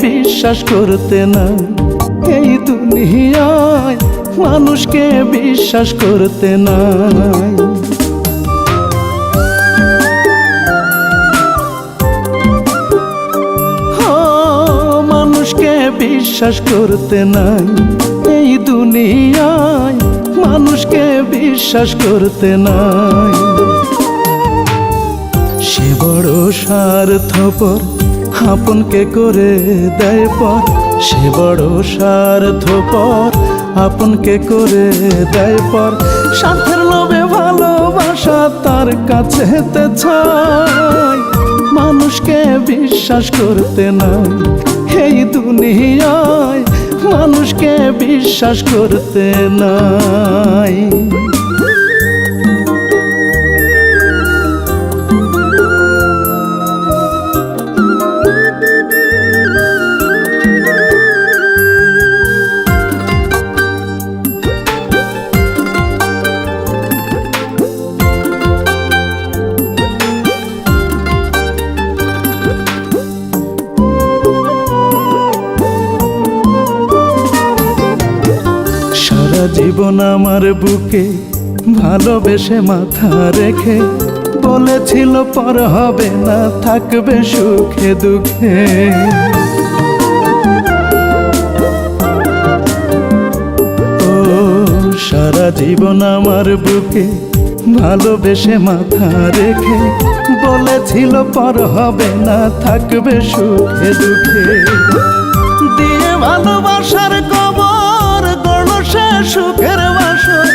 বিশ্বাস করতে নাই, এই দুনিয়ায় মানুষকে বিশ্বাস করতে নাই। মানুষকে বিশ্বাস করতে নাই, এই দুনিয়ায় মানুষকে বিশ্বাস করতে নাই। সে বড় স্বার্থপর, আপনকে করে দেয় পর। সে বড় স্বার্থপর, আপনকে করে দেয় পর। স্বার্থের লোভে ভালোবাসা তার কাছে চাই, মানুষকে বিশ্বাস করতে নাই, এই দুনিয়ায় মানুষকে বিশ্বাস করতে নাই। জীবন আমার বুকে ভালোবেসে মাথা রেখে বলেছিল পর হবে না, থাকবে সুখে দুঃখে। ও সারা জীবন আমার বুকে ভালোবেসে মাথা রেখে বলেছিল পর হবে না, থাকবে সুখে দুঃখে। দিয়ে ভালোবাসার কবর গড়ল সে সুখের বাসর,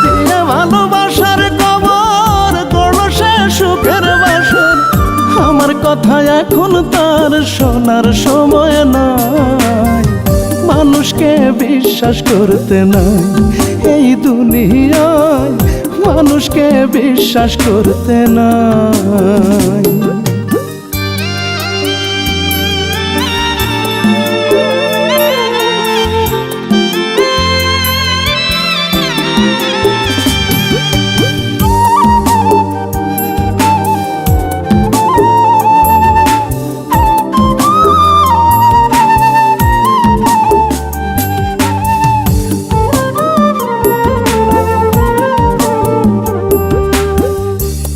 দিয়ে ভালোবাসার কবর গড়ল সে সুখের বাসর। আমার কথা এখন তার শোনার সময় নাই, মানুষকে বিশ্বাস করতে নাই, এই দুনিয়ায় মানুষকে বিশ্বাস করতে নাই।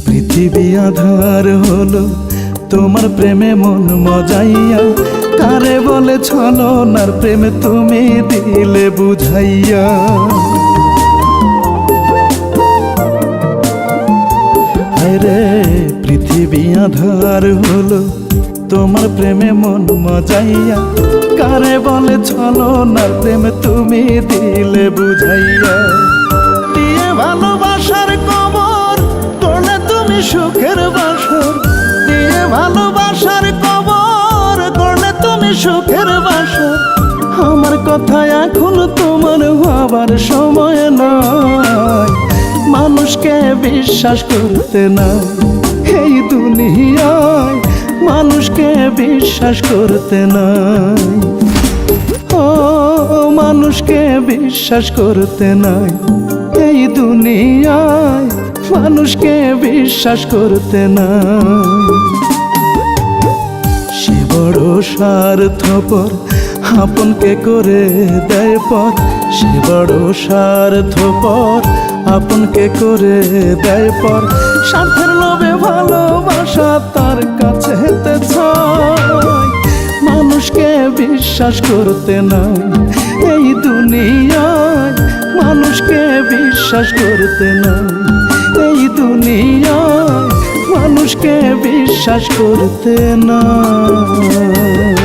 পৃথিবী আধার হলো তোমার প্রেমে মন মজাইয়া, কারে বলে ছলনার প্রেমে তুমি দিলে বুঝাইয়া। আরে পৃথিবী আধার হলো তোমার প্রেমে মন মজাইয়া, কারে বলে ছলনার প্রেমে তুমি দিলে বুঝাইয়া। দিয়ে ভালোবাসার কবর গড়লে তুমি সুখের বাসর, দিয়ে ভালোবাসার কবর গড়লে তুমি সুখের বাসর। আমার কথা এখন তোমার ভাবার সময় নাই, মানুষকে বিশ্বাস করতে নাই, এই দুনিয়ায় মানুষকে বিশ্বাস করতে নাই। ও মানুষকে বিশ্বাস করতে নাই, এই দুনিয়ায় মানুষকে বিশ্বাস করতে নাই। সে বড় স্বার্থপর, আপনকে করে দেয় পর। সে বড় স্বার্থপর, আপনকে করে দেয় পর। স্বার্থের লোভে ভালোবাসা তার কাছে চাই, মানুষকে বিশ্বাস করতে নাই, এই দুনিয়ায় মানুষকে বিশ্বাস করতে নাই, এই দুনিয়ায় মানুষকে বিশ্বাস করতে নাই।